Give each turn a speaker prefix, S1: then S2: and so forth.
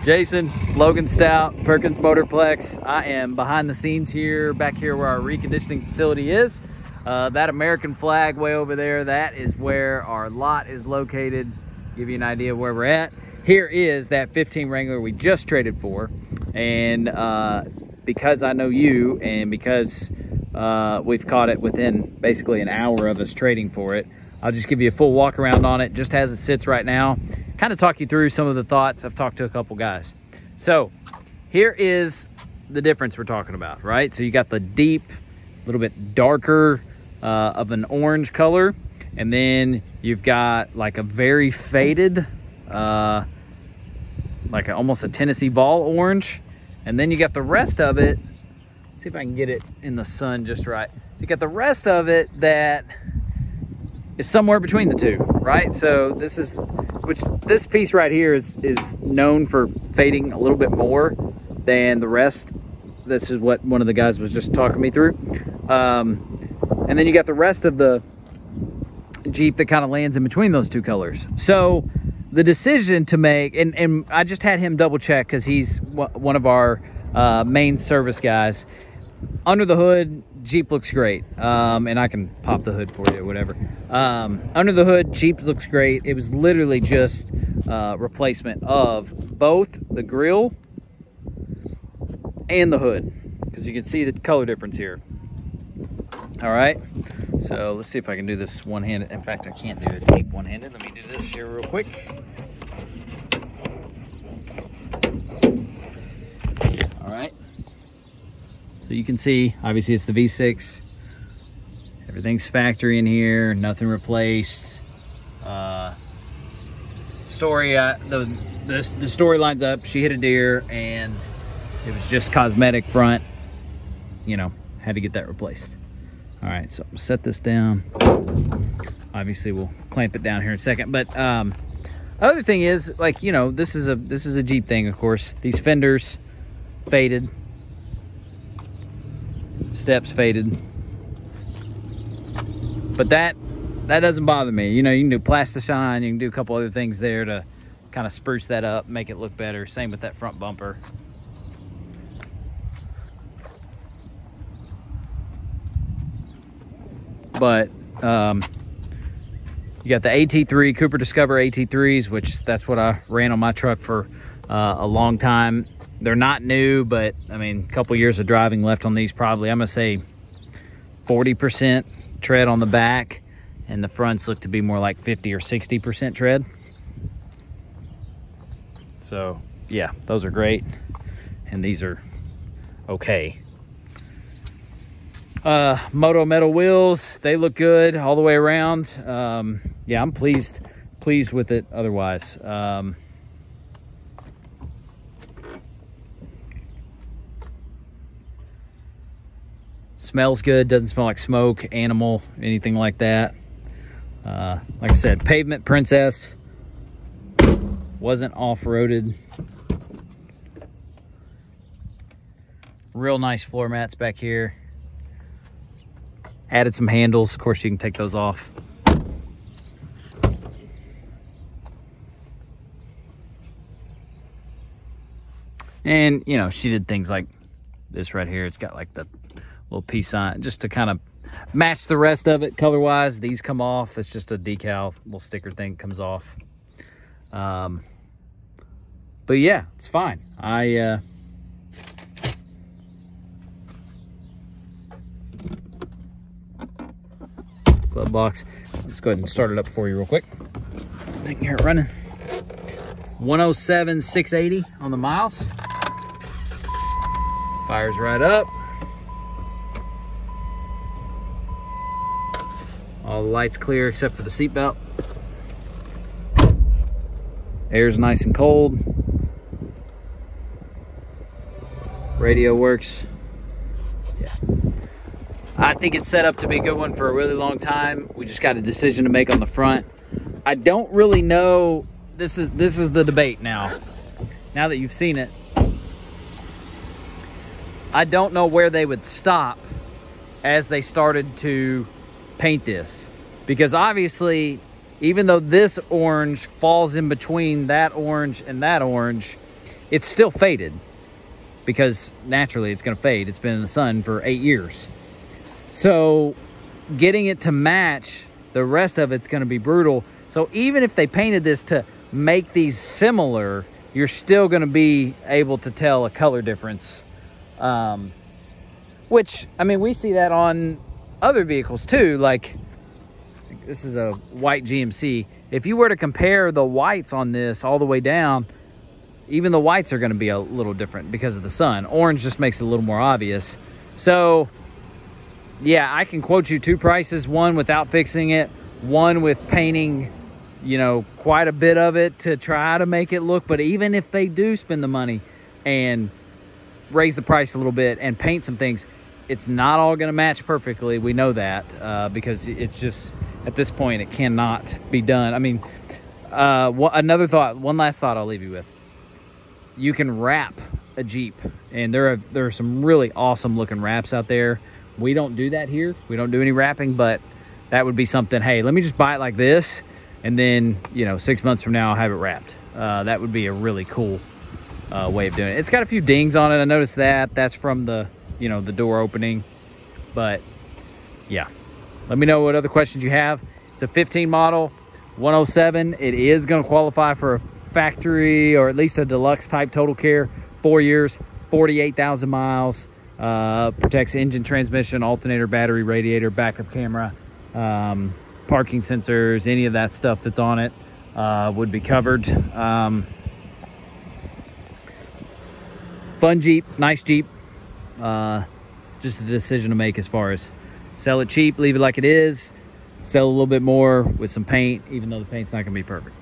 S1: Jason, Logan Stout, Perkins Motorplex. I am behind the scenes here, back here where our reconditioning facility is. That American flag way over there, that is where our lot is located. Give you an idea of where we're at. Here is that 15 Wrangler we just traded for. And because I know you and because we've caught it within basically an hour of us trading for it, I'll just give you a full walk around on it just as it sits right now. Kind of talk you through some of the thoughts. I've talked to a couple guys. So here is the difference we're talking about, right? So you got the deep, a little bit darker of an orange color. And then you've got like a very faded, like almost a Tennessee Vol orange. And then you got the rest of it. Let's see if I can get it in the sun just right. So you got the rest of it that is somewhere between the two, right? So this is, this piece right here is known for fading a little bit more than the rest. This is what one of the guys was just talking me through. And then you got the rest of the Jeep that kind of lands in between those two colors. So the decision to make, and I just had him double check because he's one of our main service guys. Under the hood, Jeep looks great. And I can pop the hood for you or whatever. Under the hood, Jeep looks great. It was literally just replacement of both the grille and the hood, because you can see the color difference here. All right, so let's see if I can do this one-handed. In fact, I can't do it tape one-handed. Let me do this here real quick. All right, so you can see, obviously it's the V6. Everything's factory in here, nothing replaced. The story lines up. She hit a deer and it was just cosmetic front. You know, had to get that replaced. All right, so I'm gonna set this down. Obviously we'll clamp it down here in a second. But other thing is, like, you know, this is a Jeep thing, of course. These fenders faded. Steps faded. But that doesn't bother me. You know, you can do Plasticine, you can do a couple other things there to kind of spruce that up, make it look better. Same with that front bumper. But you got the AT3, Cooper Discover AT3s, which that's what I ran on my truck for a long time. They're not new, but I mean, a couple years of driving left on these probably. I'm gonna say 40% tread on the back, and the fronts look to be more like 50 or 60% tread. So yeah, those are great, and these are okay. Moto metal wheels, they look good all the way around. Yeah, I'm pleased with it otherwise. Smells good, doesn't smell like smoke, animal, anything like that. Like I said, pavement princess, wasn't off-roaded. Real nice floor mats back here. Added some handles. Of course, you can take those off. And, you know, she did things like this right here. It's got like the little peace sign just to kind of match the rest of it color-wise. These come off. It's just a decal, little sticker thing comes off. But yeah, it's fine. Glove box. Let's go ahead and start it up for you real quick. I can hear it running. 107,680 on the miles. Fires right up. All the lights clear except for the seatbelt. Air's nice and cold. Radio works. Yeah. I think it's set up to be a good one for a really long time. We just got a decision to make on the front. I don't really know. This is the debate now. Now that you've seen it, I don't know where they would stop as they started to paint this, because obviously, even though this orange falls in between that orange and that orange, it's still faded because naturally it's going to fade. It's been in the sun for 8 years. So getting it to match the rest of it's going to be brutal. So even if they painted this to make these similar, you're still going to be able to tell a color difference. Which, I mean, we see that on other vehicles too. Like, this is a white GMC. If you were to compare the whites on this all the way down, even the whites are going to be a little different because of the sun. Orange just makes it a little more obvious. So yeah, I can quote you 2 prices, one without fixing it, one with painting, you know, quite a bit of it to try to make it look. But even if they do spend the money and raise the price a little bit and paint some things, it's not all going to match perfectly. We know that because it's just, at this point, it cannot be done. I mean, another thought, one last thought I'll leave you with. You can wrap a Jeep, and there are some really awesome looking wraps out there. We don't do that here. We don't do any wrapping, but that would be something. Hey, let me just buy it like this, and then, you know, 6 months from now I'll have it wrapped. That would be a really cool way of doing it. It's got a few dings on it. I noticed that. That's from the, you know, the door opening. But yeah, let me know what other questions you have. It's a 15 model, 107. It is going to qualify for a factory or at least a deluxe type total care. 4 years, 48,000 miles. Protects engine, transmission, alternator, battery, radiator, backup camera, parking sensors, any of that stuff that's on it would be covered. Fun Jeep, nice Jeep. Just a decision to make as far as sell it cheap, leave it like it is, sell a little bit more with some paint, even though the paint's not going to be perfect.